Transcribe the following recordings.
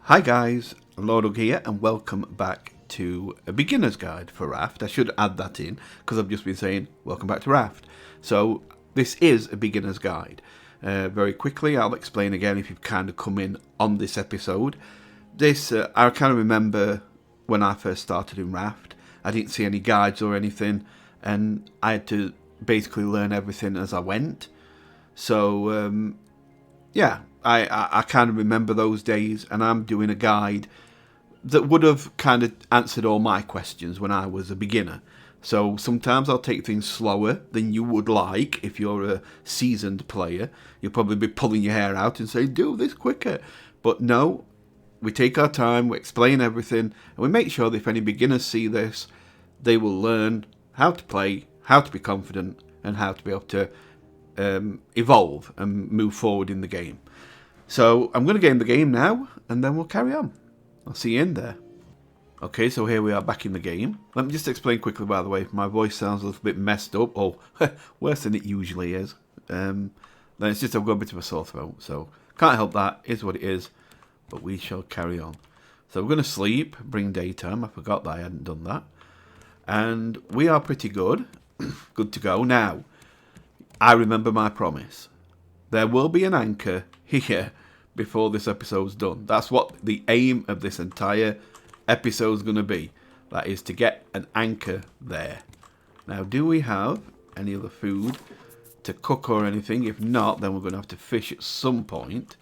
Hi guys, LordUg here and welcome back to a beginner's guide for Raft. I should add that in because I've just been saying welcome back to Raft. So this is a beginner's guide. Very quickly I'll explain again if you've kind of come in on this episode. I kind of remember when I first started in Raft, I didn't see any guides or anything and I had to basically learn everything as I went. So yeah, I kind of remember those days, and I'm doing a guide that would have kind of answered all my questions when I was a beginner. So sometimes I'll take things slower than you would like if you're a seasoned player. You'll probably be pulling your hair out and say, do this quicker. But no, we take our time, we explain everything, and we make sure that if any beginners see this, they will learn how to play, how to be confident, and how to be able to evolve and move forward in the game. So I'm going to get in the game now and then we'll carry on. I'll see you in there. Okay, so here we are back in the game. Let me just explain quickly, by the way, if my voice sounds a little bit messed up, or worse than it usually is, then it's just I've got a bit of a sore throat, so can't help that, is what it is, but we shall carry on. So we're going to sleep, bring daytime, I forgot that I hadn't done that, and we are pretty good, good to go. Now, I remember my promise. There will be an anchor here before this episode's done. That's what the aim of this entire episode's going to be. That is to get an anchor there. Now, do we have any other food to cook or anything? If not, then we're going to have to fish at some point.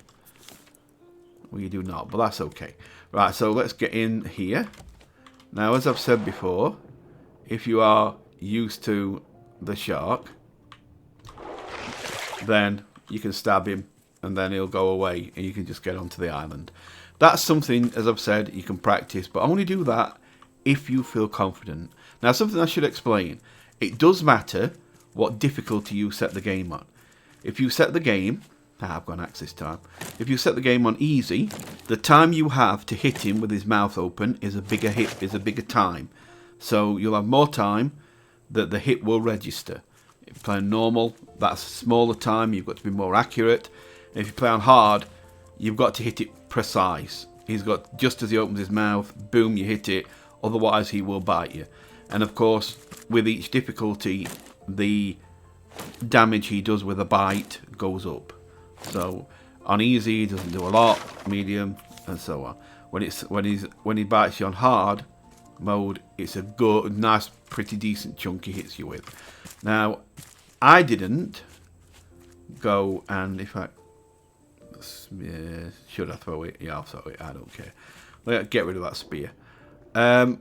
We do not, but that's okay. Right, so let's get in here. Now, as I've said before, if you are used to the shark, then you can stab him and then he'll go away and you can just get onto the island. That's something, as I've said, you can practice, but only do that if you feel confident. Now, something I should explain. It does matter what difficulty you set the game on. If you set the game, I've got an axe this time. If you set the game on easy, the time you have to hit him with his mouth open is a bigger time. So you'll have more time that the hit will register. If you play on normal, that's a smaller time, you've got to be more accurate. If you play on hard, you've got to hit it precise. He's got, just as he opens his mouth, boom, you hit it, otherwise he will bite you. And of course, with each difficulty, the damage he does with a bite goes up. So on easy, he doesn't do a lot, medium, and so on. When he bites you on hard mode, it's a good, nice, pretty decent chunk he hits you with. Now, I didn't go and, in fact, should I throw it? Yeah, I'll throw it. I don't care. Let's get rid of that spear. I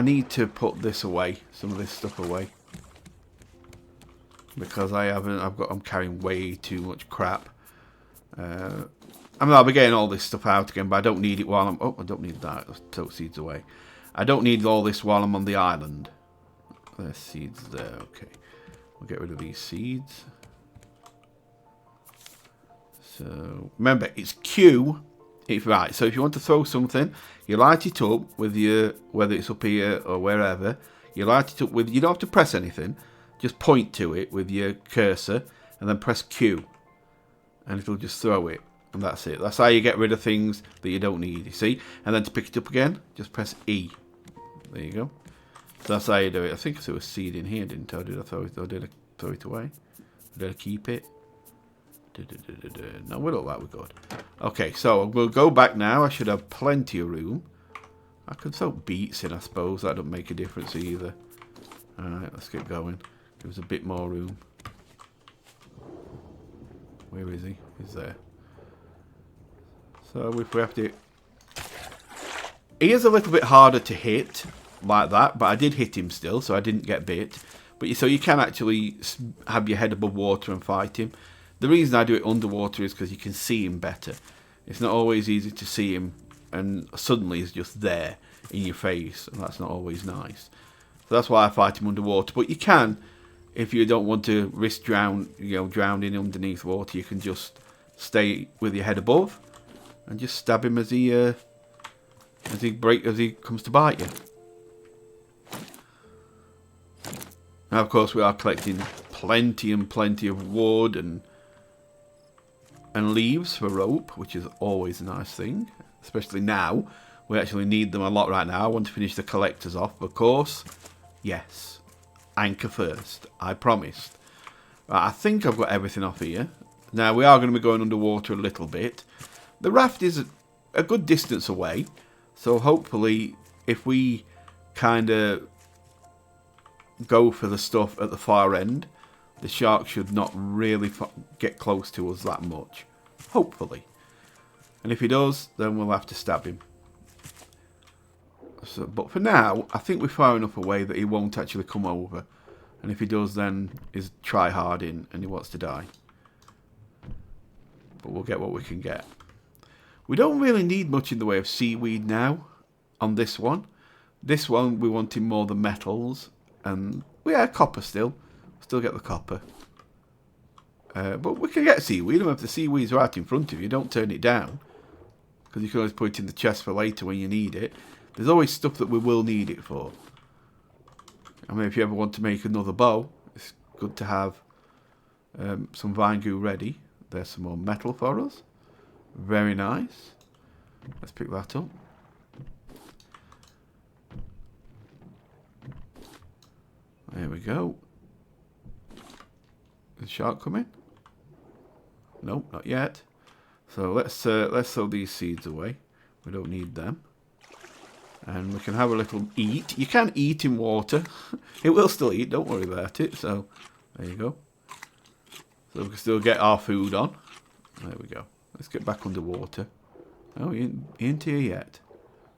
need to put this away, some of this stuff away, because I'm carrying way too much crap. I'll be getting all this stuff out again, but I don't need it while I'm... Oh, I don't need that. Let's throw seeds away. I don't need all this while I'm on the island. There's seeds there. Okay. We'll get rid of these seeds. So, remember, it's Q. Right, so if you want to throw something, you light it up with your... Whether it's up here or wherever. You light it up with... You don't have to press anything. Just point to it with your cursor and then press Q. And it'll just throw it. And that's it. That's how you get rid of things that you don't need, you see? And then to pick it up again, just press E. There you go. So that's how you do it. I think I threw a seed in here, didn't I? Did I throw it, or did I throw it away? Did I keep it? No, we look like we're good. Okay, so we'll go back now. I should have plenty of room. I could throw beets in, I suppose. That don't make a difference either. Alright, let's get going. Give us a bit more room. Where is he? He's there. So if we have to... He is a little bit harder to hit like that, but I did hit him still, so I didn't get bit. But so you can actually have your head above water and fight him. The reason I do it underwater is because you can see him better. It's not always easy to see him, and suddenly he's just there in your face, and that's not always nice. So that's why I fight him underwater. But you can, if you don't want to risk drowning underneath water, you can just stay with your head above and just stab him as he comes to bite you. Now, of course, we are collecting plenty and plenty of wood and and leaves for rope, which is always a nice thing, especially now. We actually need them a lot right now. I want to finish the collectors off, of course. Yes, anchor first, I promised. Right, I think I've got everything off here. Now, we are going to be going underwater a little bit. The raft is a good distance away, so hopefully if we kind of go for the stuff at the far end, the shark should not really get close to us that much. Hopefully. And if he does, then we'll have to stab him. So, but for now, I think we're far enough away that he won't actually come over. And if he does, then he's try-harding and he wants to die. But we'll get what we can get. We don't really need much in the way of seaweed now on this one. This one, we wanted more the metals. And we have copper still. Still get the copper. But we can get seaweed. And if the seaweed's right in front of you, don't turn it down. Because you can always put it in the chest for later when you need it. There's always stuff that we will need it for. I mean, if you ever want to make another bow, it's good to have some vine goo ready. There's some more metal for us. Very nice. Let's pick that up. There we go. Is the shark coming? Nope, not yet. So let's throw these seeds away. We don't need them. And we can have a little eat. You can eat in water. It will still eat, don't worry about it. So, there you go. So we can still get our food on. There we go. Let's get back underwater. Oh, he ain't here yet.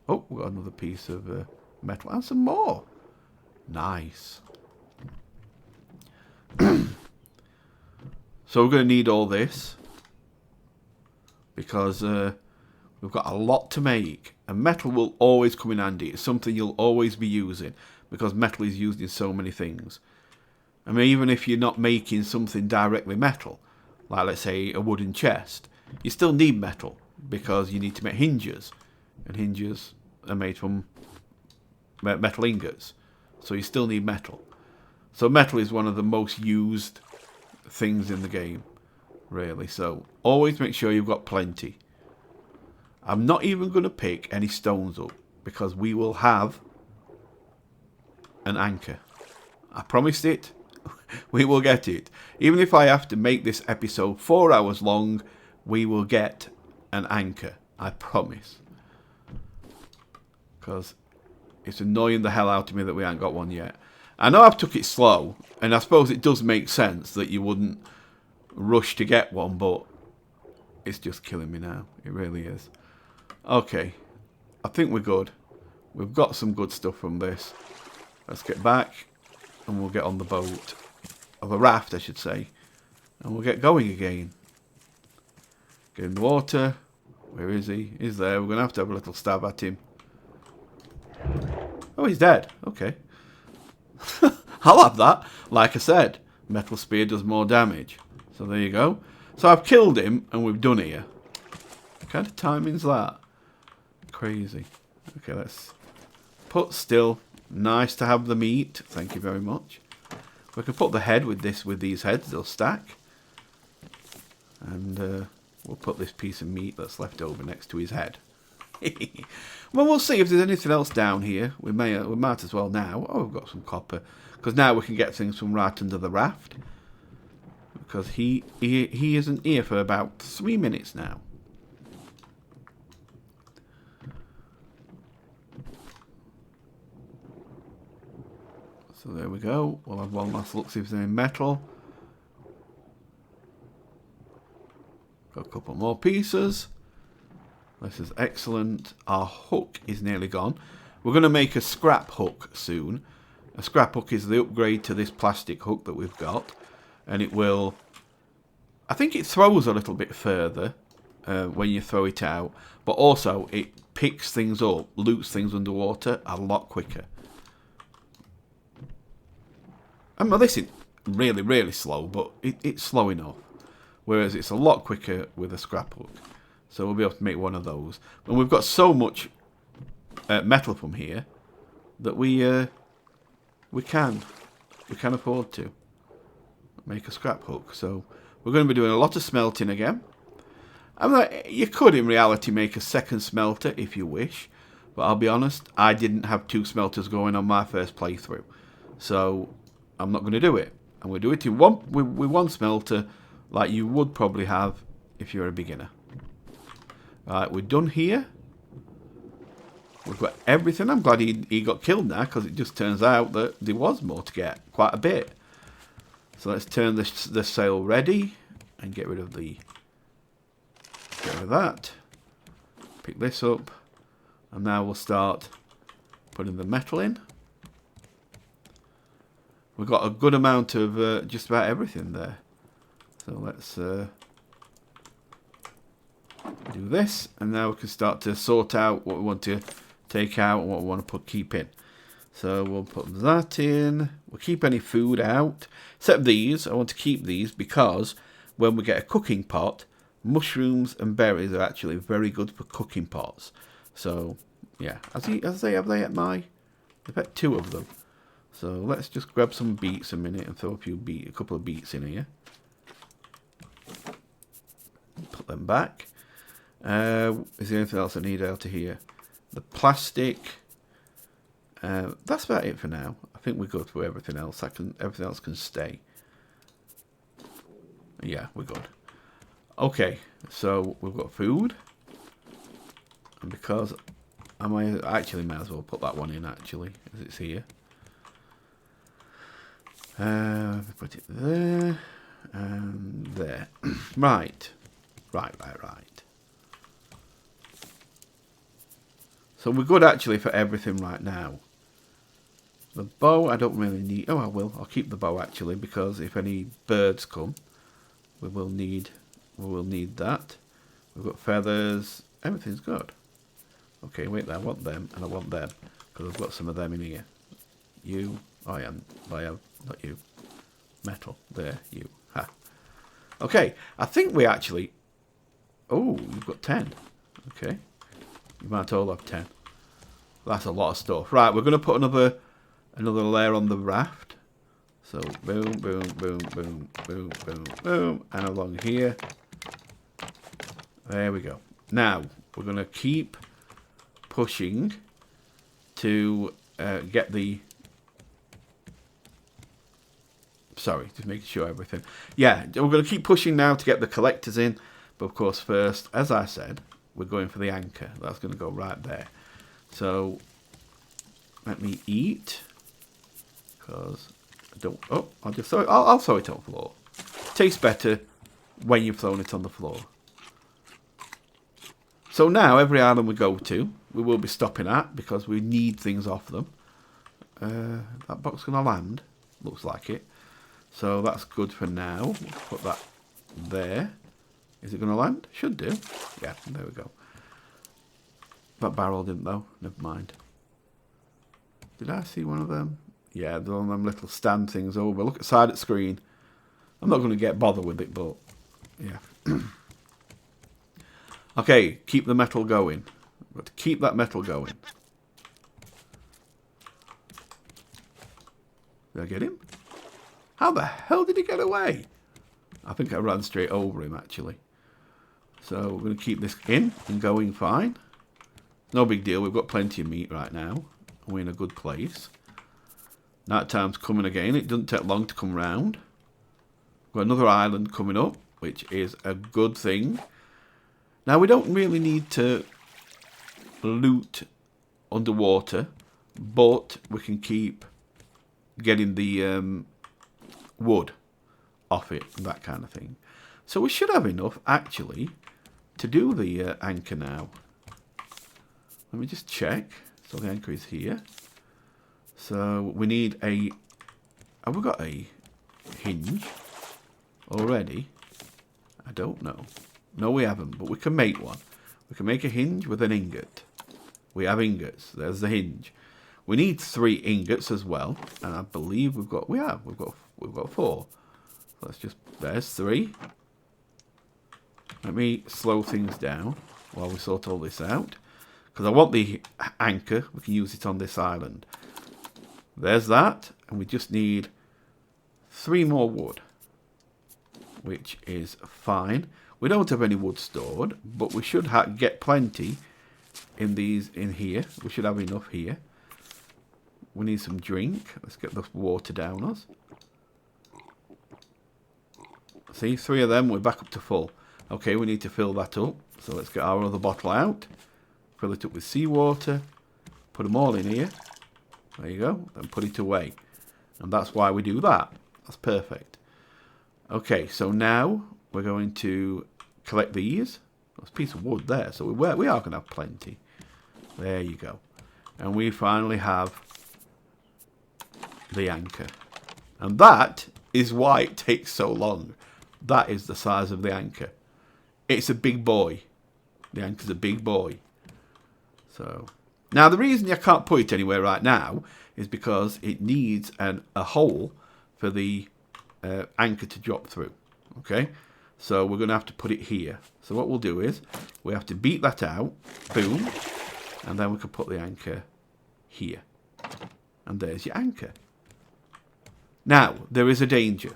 Oh, we've got another piece of metal. And some more. Nice. So we're going to need all this. Because we've got a lot to make. And metal will always come in handy. It's something you'll always be using. Because metal is used in so many things. I mean, even if you're not making something directly metal, like let's say a wooden chest, you still need metal. Because you need to make hinges. And hinges are made from metal ingots. So you still need metal. So metal is one of the most used things in the game. Really. So always make sure you've got plenty. I'm not even going to pick any stones up. Because we will have an anchor. I promised it. We will get it. Even if I have to make this episode 4 hours long, we will get an anchor. I promise. Because it's annoying the hell out of me that we ain't got one yet. I know I've took it slow, and I suppose it does make sense that you wouldn't rush to get one, but it's just killing me now. It really is. Okay, I think we're good. We've got some good stuff from this. Let's get back, and we'll get on the boat. Or the raft, I should say. And we'll get going again. Get in the water. Where is he? He's there. We're going to have a little stab at him. Oh, he's dead. Okay. I'll have that. Like I said, metal spear does more damage. So there you go. So I've killed him, and we've done here. What kind of timing's that? Crazy. Okay, let's put still. Nice to have the meat. Thank you very much. We can put the head with these heads. They'll stack. And we'll put this piece of meat that's left over next to his head. Well, we'll see if there's anything else down here. We might as well now. Oh, we've got some copper. Because now we can get things from right under the raft. Because he isn't here for about 3 minutes now. So there we go. We'll have one last look, see if there's any metal. Got a couple more pieces. This is excellent. Our hook is nearly gone. We're going to make a scrap hook soon. A scrap hook is the upgrade to this plastic hook that we've got. And it will... I think it throws a little bit further when you throw it out. But also it picks things up, loots things underwater a lot quicker. I mean, this is really, really slow, but it's slow enough. Whereas it's a lot quicker with a scrap hook. So we'll be able to make one of those. And we've got so much metal from here that we can afford to make a scrap hook. So we're going to be doing a lot of smelting again. I'm like, you could in reality make a second smelter if you wish, but I'll be honest, I didn't have 2 smelters going on my first playthrough, so I'm not going to do it. I'm going to do it in with one smelter, like you would probably have if you're a beginner. Right, we're done here. We've got everything. I'm glad he got killed now, because it just turns out that there was more to get, quite a bit. So let's turn the sail ready and get rid of that. Pick this up, and now we'll start putting the metal in. We've got a good amount of just about everything there. So let's do this, and now we can start to sort out what we want to take out and what we want to keep in. So we'll put that in. We'll keep any food out, except these. I want to keep these because when we get a cooking pot, mushrooms and berries are actually very good for cooking pots. So yeah, have they at my? They've had 2 of them. So let's just grab some beets a minute and throw a couple of beets in here. Put them back. Is there anything else I need out of here? The plastic. That's about it for now. I think we're good for everything else. Everything else can stay. Yeah, we're good. Okay, so we've got food. And because I might as well put that one in actually, as it's here. Put it there and there. Right. So we're good actually for everything right now. The bow I don't really need. Oh, I will. I'll keep the bow actually, because if any birds come, we will need that. We've got feathers. Everything's good. Okay, wait there. I want them and I want them, because I've got some of them in here. You. Oh, yeah. Not you. Metal. There. You. Ha. Okay. I think we actually. Oh, you've got 10. Okay. You might all have 10. That's a lot of stuff. Right, we're going to put another layer on the raft. So boom, boom, boom, boom, boom, boom, boom, and along here. There we go. Now we're going to keep pushing to get the. Sorry, just making sure everything. Yeah, we're going to keep pushing now to get the collectors in. But of course, first, as I said, we're going for the anchor. That's going to go right there. So let me eat, because I don't. Oh, I'll just throw it. I'll throw it on the floor. Tastes better when you've thrown it on the floor. So now every island we go to, we will be stopping at, because we need things off them. That box going to land. Looks like it. So that's good for now. Put that there. Is it going to land? Should do. Yeah, there we go. That barrel didn't though. Never mind. Did I see one of them? Yeah, they're on them little stand things over. Look at the side of the screen. I'm not going to get bothered with it, but yeah. Okay, keep the metal going. We've got to keep that metal going. Did I get him? How the hell did he get away? I think I ran straight over him actually. So we're going to keep this in and going fine. No big deal. We've got plenty of meat right now. We're in a good place. Night time's coming again. It doesn't take long to come round. We've got another island coming up, which is a good thing. Now we don't really need to loot underwater, but we can keep getting the wood off it and that kind of thing. So we should have enough actually to do the anchor now. Let me just check. So the anchor is here. So we need a. Have we got a hinge already? I don't know. No, we haven't, but we can make one. We can make a hinge with an ingot. We have ingots. There's the hinge. We need 3 ingots as well, and I believe we've got 4. Let's just. There's 3. Let me slow things down while we sort all this out, because I want the anchor. We can use it on this island. There's that, and we just need 3 more wood, which is fine. We don't have any wood stored, but we should get plenty in here. We should have enough here. We need some drink. Let's get the water down us. See, 3 of them, we're back up to full. Okay, we need to fill that up. So let's get our other bottle out. Fill it up with seawater. Put them all in here. There you go. Then put it away. And that's why we do that. That's perfect. Okay, so now we're going to collect these. There's a piece of wood there, so we are going to have plenty. There you go. And we finally have the anchor. And that is why it takes so long. That is the size of the anchor. It's a big boy. The anchor's a big boy. So now the reason I can't put it anywhere right now is because it needs a hole for the anchor to drop through. Okay, so we're going to have to put it here. So what we'll do is we have to beat that out. Boom. And then we can put the anchor here. And there's your anchor. Now, there is a danger.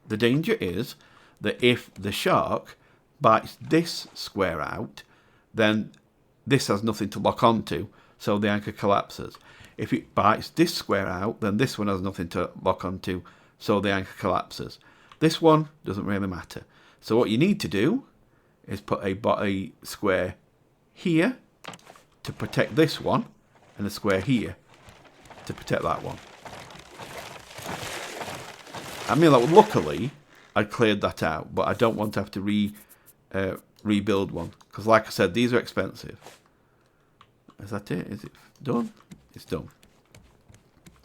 The danger is that if the shark bites this square out, then this has nothing to lock onto, so the anchor collapses. If it bites this square out, then this one has nothing to lock onto, so the anchor collapses. This one doesn't really matter. So what you need to do is put a square here to protect this one, and a square here to protect that one. I mean, like, luckily, I cleared that out, but I don't want to have to rebuild one, because like I said, these are expensive. Is that it? Is it done? It's done.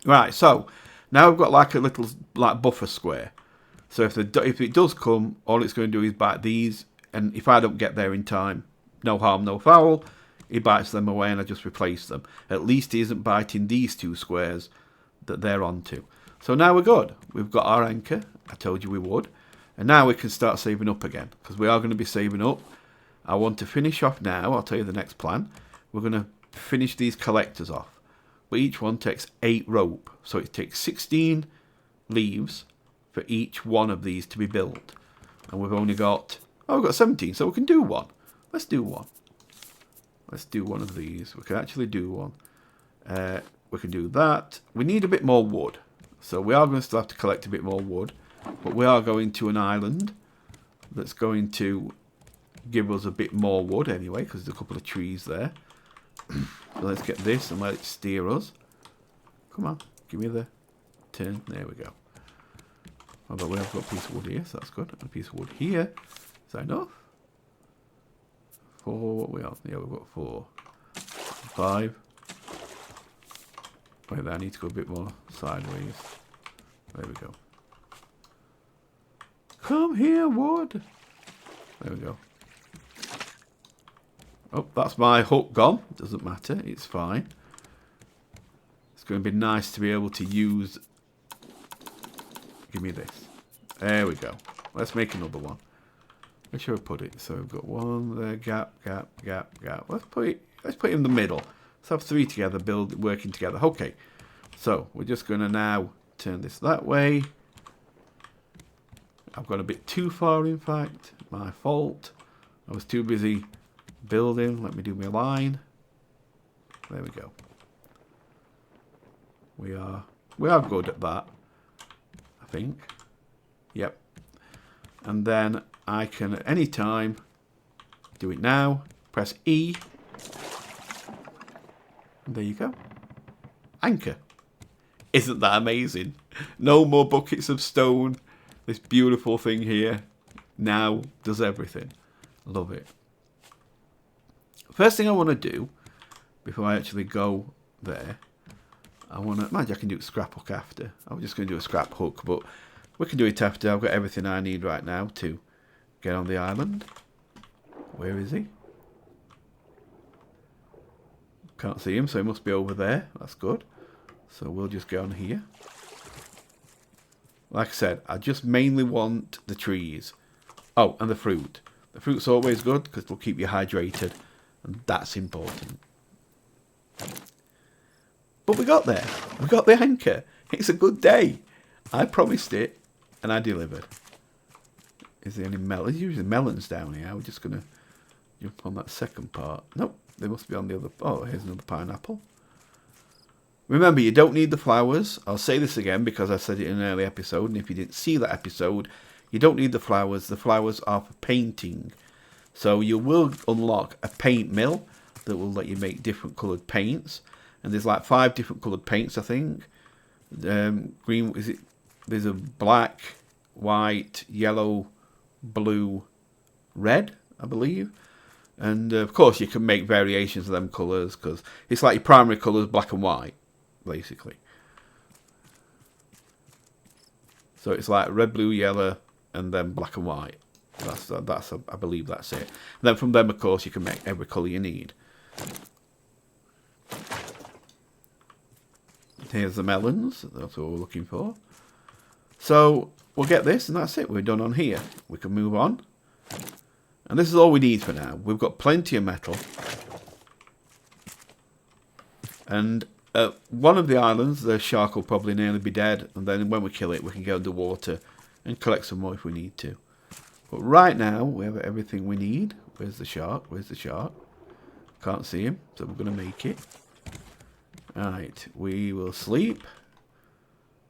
Right, so now I've got like a little buffer square. So if it does come, all it's going to do is bite these, and if I don't get there in time, no harm, no foul. He bites them away, and I just replace them. At least he isn't biting these 2 squares that they're onto. So now we're good. We've got our anchor. I told you we would. And now we can start saving up again, because we are going to be saving up. I want to finish off now. I'll tell you the next plan. We're going to finish these collectors off. But each one takes 8 rope. So it takes 16 leaves for each one of these to be built. And we've only got... oh, we've got 17, so we can do one. Let's do one. Let's do one of these. We can actually do one. We can do that. We need a bit more wood. So we are going to still have to collect a bit more wood. But we are going to an island that's going to give us a bit more wood anyway, because there's a couple of trees there. So let's get this and let it steer us. Come on, give me the turn. There we go. Although we have got a piece of wood here, so that's good. And a piece of wood here. Is that enough? 4, what we have? Yeah, we've got 4. 5. Wait there, I need to go a bit more sideways. There we go. Come here, wood. There we go. Oh, that's my hook gone. Doesn't matter, it's fine. It's going to be nice to be able to use... give me this. There we go. Let's make another one. Where should I put it? So we've got 1 there, gap, gap, gap, gap. Let's put it in the middle. Let's have 3 together, working together. Okay. So we're just going to now turn this that way. I've gone a bit too far, in fact. My fault. I was too busy building. Let me do my line. There we go. We are good at that, I think. Yep. And then I can at any time do it now. Press E. And there you go. Anchor. Isn't that amazing? No more buckets of stone. This beautiful thing here now does everything. Love it. First thing I want to do, before I actually go there, I want to... imagine I can do a scrap hook after. I was just going to do a scrap hook, but we can do it after. I've got everything I need right now to get on the island. Where is he? Can't see him, so he must be over there. That's good. So we'll just go on here. Like I said, I just mainly want the trees. Oh, and the fruit. The fruit's always good because it'll keep you hydrated. And that's important. But we got there. We got the anchor. It's a good day. I promised it and I delivered. Is there any melons? There's usually melons down here. We're just going to jump on that second part. Nope, they must be on the other... Oh, here's another pineapple. Remember, you don't need the flowers. I'll say this again because I said it in an early episode, and if you didn't see that episode, you don't need the flowers. The flowers are for painting. So you will unlock a paint mill that will let you make different coloured paints. And there's like 5 different coloured paints, I think. Green, is it? There's a black, white, yellow, blue, red, I believe. And of course you can make variations of them colours because it's like your primary colours, black and white, basically. So it's like red, blue, yellow, and then black and white. I believe that's it. And then from them, of course, you can make every colour you need. Here's the melons. That's what we're looking for. So we'll get this, and that's it. We're done on here. We can move on. And this is all we need for now. We've got plenty of metal. And one of the islands, the shark will probably nearly be dead. And then when we kill it, we can go underwater and collect some more if we need to. But right now, we have everything we need. Where's the shark? Where's the shark? Can't see him, so we're going to make it. Alright, we will sleep.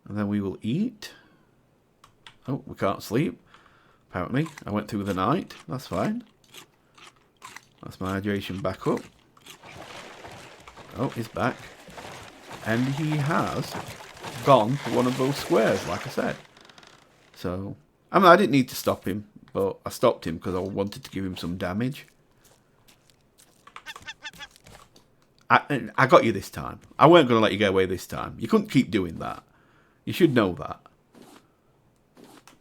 And then we will eat. Oh, we can't sleep. Apparently, I went through the night. That's fine. That's my hydration back up. Oh, he's back. And he has gone for one of those squares, like I said. So, I mean, I didn't need to stop him, but I stopped him because I wanted to give him some damage. I got you this time. I weren't going to let you get away this time. You couldn't keep doing that. You should know that.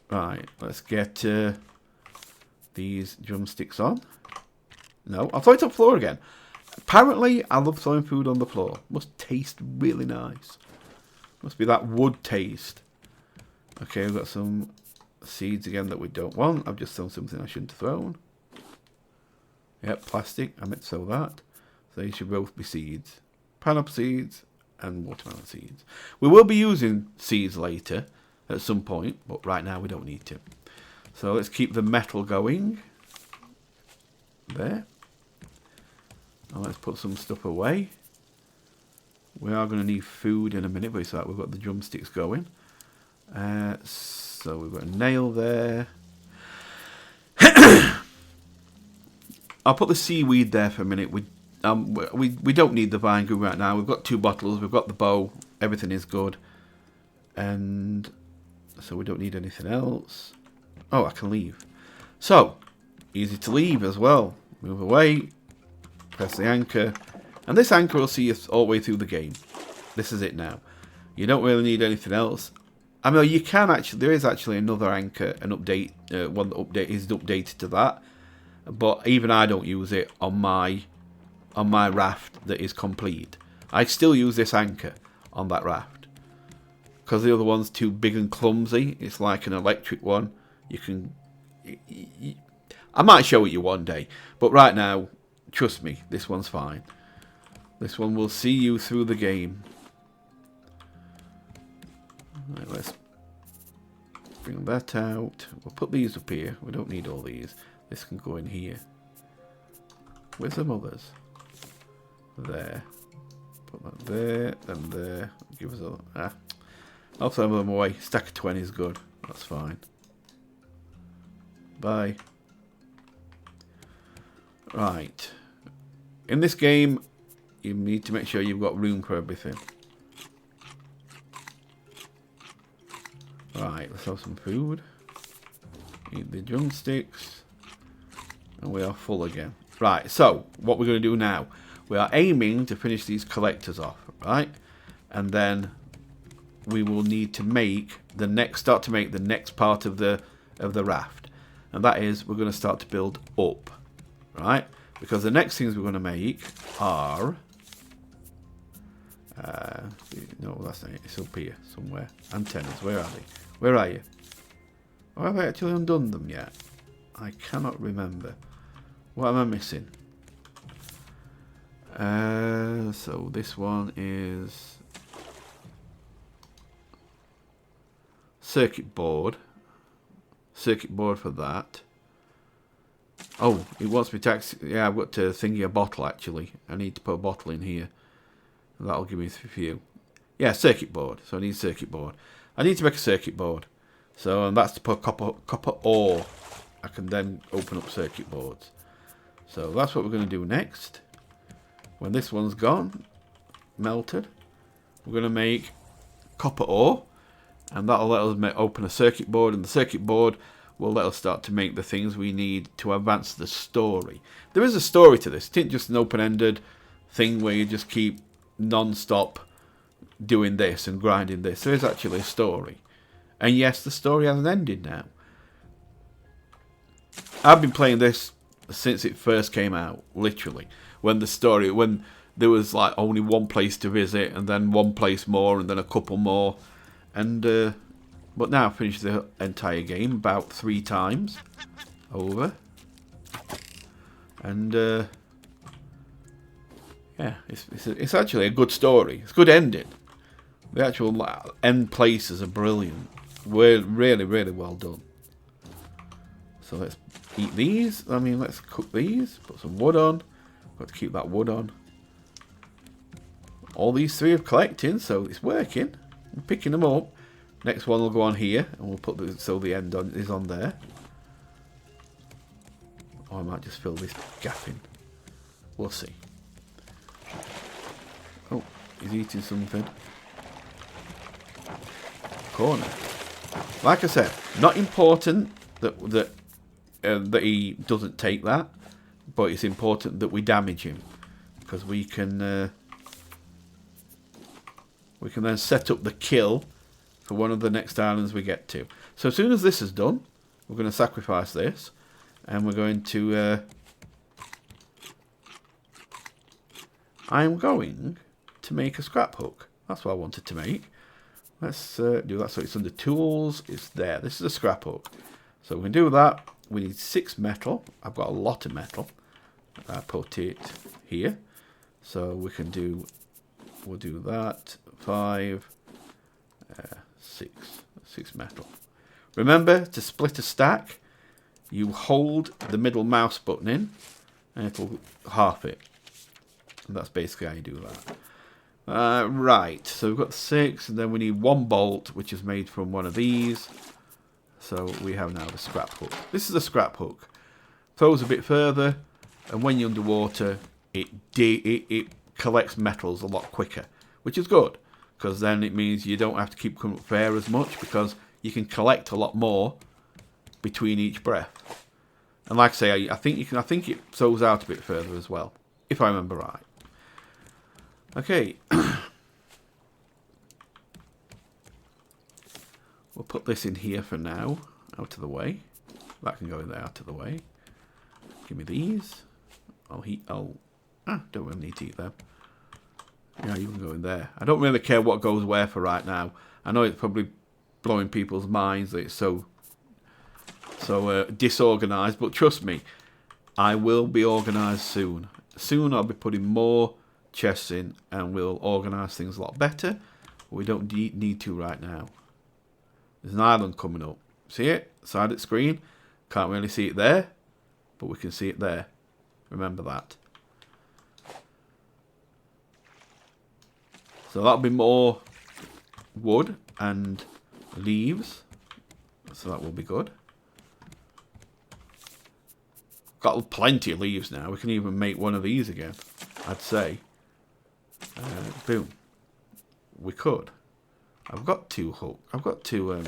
Right, let's get these drumsticks on. No, I'll throw it on the floor again. Apparently, I love throwing food on the floor. Must taste really nice. Must be that wood taste. Okay, we've got some seeds again that we don't want. I've just thrown something I shouldn't have thrown. Yep, plastic. I meant to throw that. So they should both be seeds. Pineapple seeds and watermelon seeds. We will be using seeds later at some point, but right now we don't need to. So let's keep the metal going. There. And let's put some stuff away. We are going to need food in a minute, but it's like we've got the drumsticks going. So we've got a nail there. I'll put the seaweed there for a minute. We don't need the vine glue right now. We've got 2 bottles. We've got the bow. Everything is good. And so we don't need anything else. Oh, I can leave. So, easy to leave as well. Move away. Press the anchor. And this anchor will see us all the way through the game. This is it now. You don't really need anything else. I mean, you can actually... There is actually another anchor, an update. One that is updated to that. But even I don't use it on my raft that is complete. I still use this anchor on that raft. Because the other one's too big and clumsy. It's like an electric one. You can... I might show it you one day. But right now, trust me, this one's fine. This one will see you through the game. Right, let's bring that out. We'll put these up here. We don't need all these. This can go in here. Where's the others? There. Put that there, then there. Give us a... I'll throw them away. Stack of 20 is good. That's fine. Bye. Right. In this game, you need to make sure you've got room for everything. Right, let's have some food. Eat the drumsticks. And we are full again. Right, so what we're going to do now. We are aiming to finish these collectors off, right? And then we will need to make the next part of the raft. And that is we're going to start to build up, right? Because the next things we're going to make are no, that's not it. It's up here somewhere. Antennas. Where are they? Where are you? Or have I actually undone them yet? I cannot remember. What am I missing? So this one is circuit circuit board for that. Oh, it wants me to... Yeah, I've got to thingy a bottle, actually. I need to put a bottle in here. That'll give me a few. Yeah, circuit board. So I need a circuit board. I need to make a circuit board. So, and that's to put copper ore. I can then open up circuit boards. So that's what we're going to do next. When this one's gone, melted, we're going to make copper ore. And that'll let us open a circuit board. And the circuit board will let us start to make the things we need to advance the story. There is a story to this. It isn't just an open-ended thing where you just keep non-stop doing this and grinding this. There is actually a story. And yes, the story has an ending now. I've been playing this since it first came out, literally. When there was like only one place to visit, and then one place more, and then a couple more. And but now I've finished the entire game about 3 times over. And yeah, it's actually a good story. It's a good ending. The actual end places are brilliant. Really, really well done. So let's eat these. I mean, let's cook these. Put some wood on. Got to keep that wood on. All these 3 are collecting, so it's working. I'm picking them up. Next one will go on here, and we'll put so the end is on there. Or I might just fill this gap in. We'll see. Oh, he's eating something. Corner. Like I said, not important that he doesn't take that, but it's important that we damage him, because we can then set up the kill for one of the next islands we get to. So as soon as this is done, we're going to sacrifice this, and we're going to I'm going to make a scrap hook. That's what I wanted to make. Let's do that. So it's under tools. It's there. This is a scrap hook. So we can do that. We need 6 metal. I've got a lot of metal. I put it here. So we can do, we'll do that. 5, 6 metal. Remember, to split a stack, you hold the middle mouse button in, and it'll half it. And that's basically how you do that. Right, so we've got 6, and then we need 1 bolt, which is made from one of these. So we have now the scrap hook. This is a scrap hook. Throws a bit further, and when you're underwater, it collects metals a lot quicker, which is good, because then it means you don't have to keep coming up for air as much, because you can collect a lot more between each breath. And like I say, I think it throws out a bit further as well, if I remember right. Okay. We'll put this in here for now, out of the way. That can go in there, out of the way. Give me these. Don't really need to eat them. Yeah, you can go in there. I don't really care what goes where for right now. I know it's probably blowing people's minds that it's so disorganised, but trust me, I will be organised soon. Soon I'll be putting more chests in, and we'll organise things a lot better. We don't need to right now. There's an island coming up. See it? Side of the screen. Can't really see it there, but we can see it there. Remember that. So that'll be more wood and leaves. So that will be good. Got plenty of leaves now. We can even make one of these again, I'd say. Boom. We could. I've got 2 hooks. I've got 2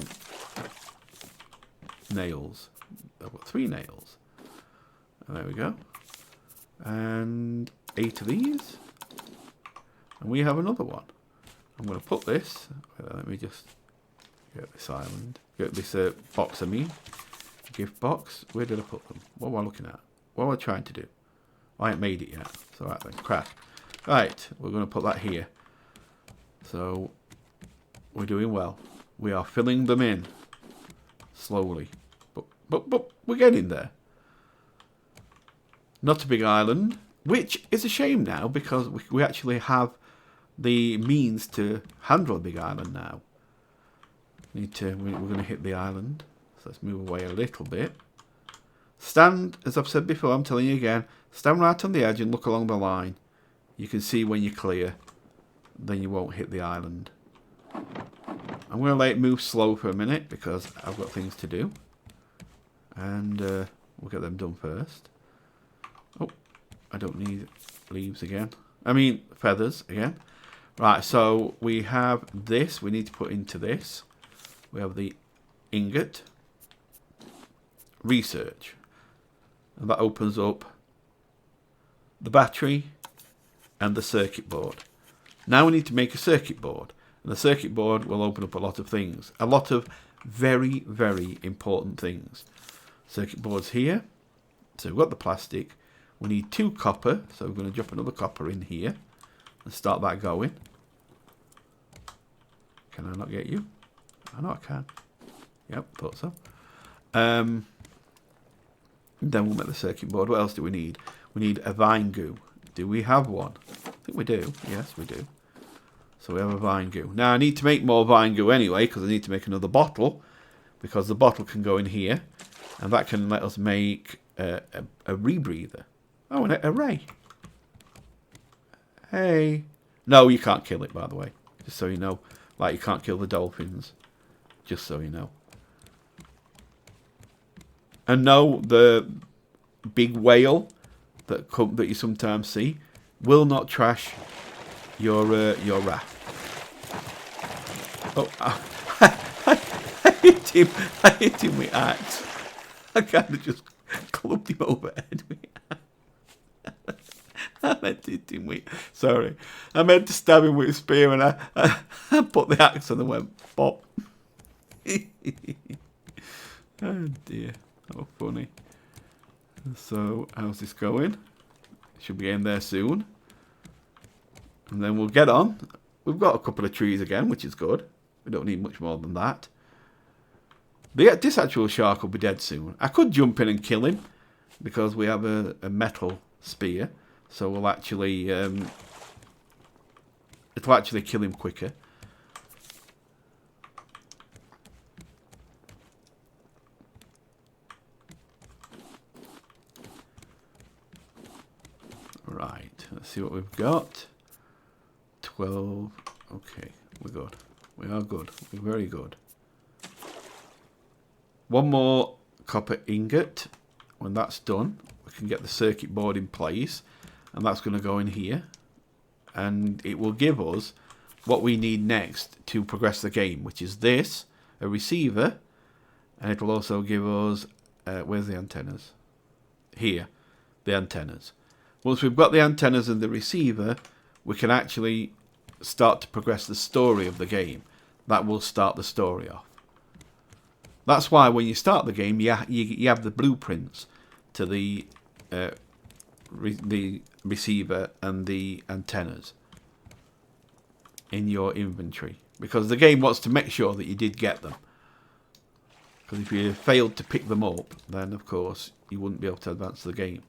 nails. I've got 3 nails. And there we go. And 8 of these. And we have another one. I'm going to put this. Let me just get this island. Get this box, I mean. Gift box. Where did I put them? What am I looking at? What am I trying to do? I ain't made it yet. So right then. Crap. Right. We're going to put that here. So we're doing well. We are filling them in. Slowly. But we're getting there. Not a big island. Which is a shame now, because we actually have the means to handle a big island now. We're going to hit the island. So let's move away a little bit. Stand, as I've said before, I'm telling you again, stand right on the edge and look along the line. You can see when you're clear, then you won't hit the island. I'm going to let it move slow for a minute because I've got things to do. And we'll get them done first. Oh, I don't need leaves again. I mean, feathers again. Right, so we have this. We need to put into this. We have the ingot. Research. And that opens up the battery and the circuit board. Now we need to make a circuit board. And the circuit board will open up a lot of things. A lot of very, very important things. Circuit board's here. So we've got the plastic. We need 2 copper. So we're going to drop another copper in here. And start that going. Can I not get you? I know I can. Yep, thought so. Then we'll make the circuit board. What else do we need? We need a vine goo. Do we have one? I think we do. Yes, we do. So we have a vine goo. Now I need to make more vine goo anyway because I need to make another bottle because the bottle can go in here and that can let us make a rebreather. Oh, an array. Hey. No, you can't kill it, by the way. Just so you know. Like you can't kill the dolphins. Just so you know. And no, the big whale that you sometimes see will not trash your raft. Oh, I hit him. I hit him with axe. I kind of just clubbed him overhead with axe. I meant to hit him with. Sorry, I meant to stab him with a spear, and I put the axe on and went pop. Oh dear. Oh, funny. So, how's this going? Should be getting there soon. And then we'll get on. We've got a couple of trees again, which is good. We don't need much more than that. This actual shark will be dead soon. I could jump in and kill him because we have a metal spear. So we'll actually... it'll actually kill him quicker. Right, let's see what we've got. 12. Okay, we're good. We are good. We're very good. One more copper ingot. When that's done, we can get the circuit board in place. And that's going to go in here. And it will give us what we need next to progress the game, which is this, a receiver. And it'll also give us... where's the antennas? Here, the antennas. Once we've got the antennas and the receiver, we can actually start to progress the story of the game. That will start the story off. That's why when you start the game, you have the blueprints to the receiver and the antennas in your inventory. Because the game wants to make sure that you did get them. Because if you failed to pick them up, then of course you wouldn't be able to advance the game.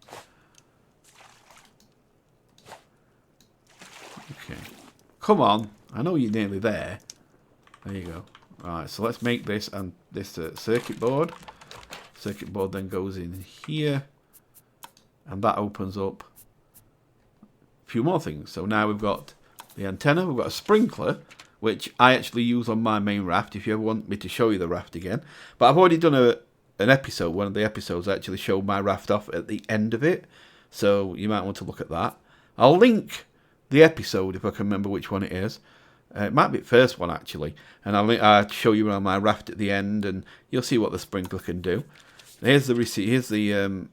Okay. Come on. I know you're nearly there. There you go. Alright, so let's make this and this circuit board. Circuit board then goes in here. And that opens up a few more things. So now we've got the antenna. We've got a sprinkler, which I actually use on my main raft if you ever want me to show you the raft again. But I've already done an episode. One of the episodes I actually showed my raft off at the end of it. So you might want to look at that. I'll link the episode if I can remember which one it is. It might be the first one actually, and I'll show you around my raft at the end, and you'll see what the sprinkler can do. Here's the receiver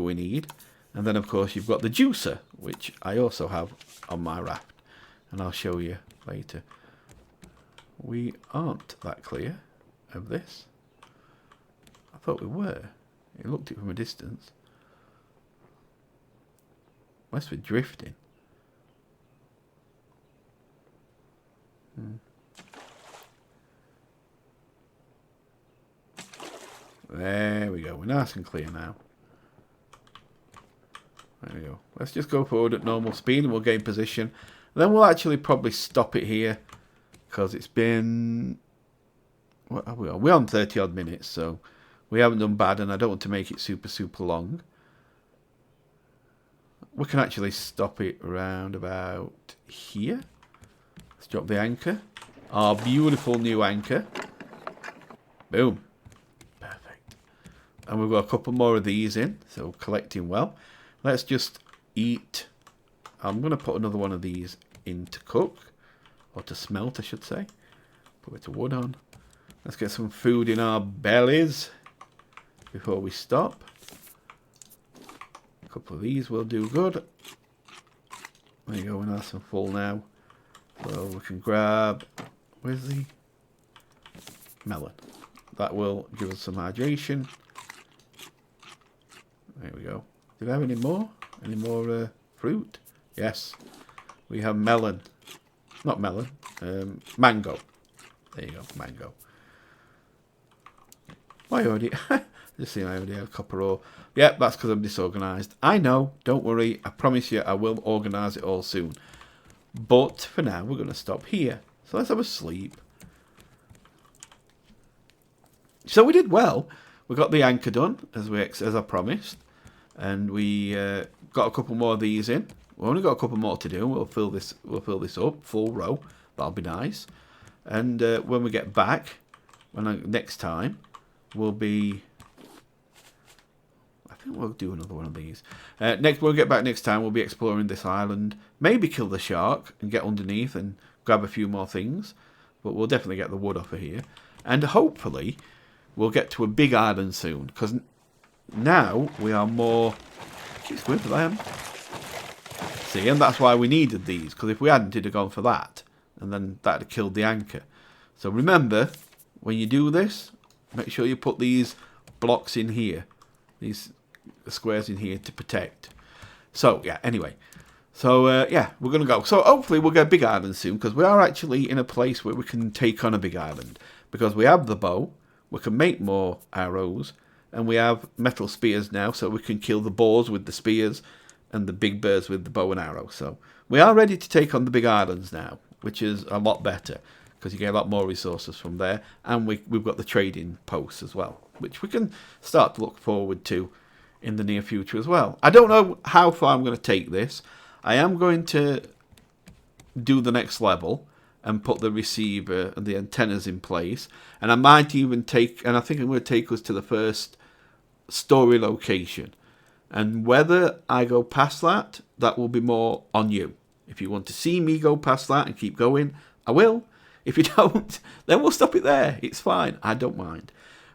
we need, and then of course you've got the juicer, which I also have on my raft, and I'll show you later. We aren't that clear of this. I thought we were. It looked it from a distance. Must be drifting. There we go. We're nice and clear now. There we go. Let's just go forward at normal speed and we'll gain position. And then we'll actually probably stop it here because it's been What are we on? We're on 30 odd minutes, so we haven't done bad, and I don't want to make it super long. We can actually stop it around about here. Let's drop the anchor. Our beautiful new anchor. Boom. Perfect. And we've got a couple more of these in, so collecting well. Let's just eat. I'm going to put another one of these in to cook, or to smelt, I should say. Put a bit of wood on. Let's get some food in our bellies before we stop. A couple of these will do good. There you go, we're nice and full now. So we can grab, where's the melon? That will give us some hydration. There we go. Did I have any more? Any more fruit? Yes. We have melon. Not melon. Mango. There you go, mango. I already... Just seeing I already have copper ore. Yep, that's because I'm disorganised. I know, don't worry. I promise you I will organise it all soon. But for now, we're going to stop here. So let's have a sleep. So we did well. We got the anchor done, as I promised. And we got a couple more of these in. We've only got a couple more to do. We'll fill this up, full row. That'll be nice. And when we get back, next time, we'll be... I think we'll do another one of these. We'll get back next time. We'll be exploring this island. Maybe kill the shark and get underneath and grab a few more things. But we'll definitely get the wood off of here. And hopefully, we'll get to a big island soon. Because now we are more... Keep squinting, I am. See, and that's why we needed these. Because if we hadn't, it'd have gone for that. And then that would have killed the anchor. So remember, when you do this, make sure you put these blocks in here. These squares in here to protect. So, yeah, anyway. So, yeah, we're going to go. So, hopefully we'll get a big island soon. Because we are actually in a place where we can take on a big island. Because we have the bow. We can make more arrows. And we have metal spears now. So we can kill the boars with the spears. And the big birds with the bow and arrow. So, we are ready to take on the big islands now. Which is a lot better. Because you get a lot more resources from there. And we've got the trading posts as well. Which we can start to look forward to in the near future as well. I don't know how far I'm going to take this. I am going to do the next level and put the receiver and the antennas in place. And I might even take, and I think I'm going to take us to the first story location. And whether I go past that, that will be more on you. If you want to see me go past that and keep going, I will. If you don't, then we'll stop it there. It's fine. I don't mind.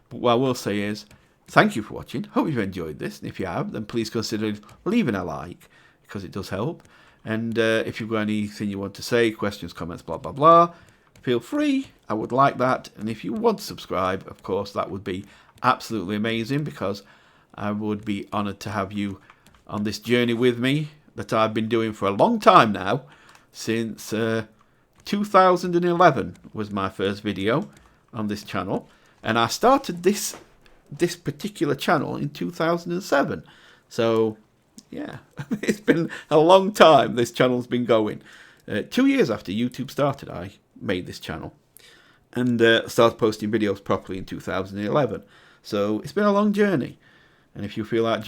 But what I will say is, thank you for watching. Hope you've enjoyed this. And if you have, then please consider leaving a like, because it does help. And if you've got anything you want to say, questions, comments, blah, blah, blah, feel free. I would like that. And if you want to subscribe, of course, that would be absolutely amazing, because I would be honoured to have you on this journey with me that I've been doing for a long time now. Since 2011 was my first video on this channel. And I started this particular channel in 2007. So, yeah, it's been a long time this channel's been going. 2 years after YouTube started, I made this channel. And started posting videos properly in 2011. So, it's been a long journey. And if you feel like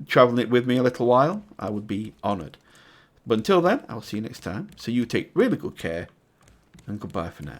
travelling it with me a little while, I would be honoured. But until then, I'll see you next time. So you take really good care. And goodbye for now.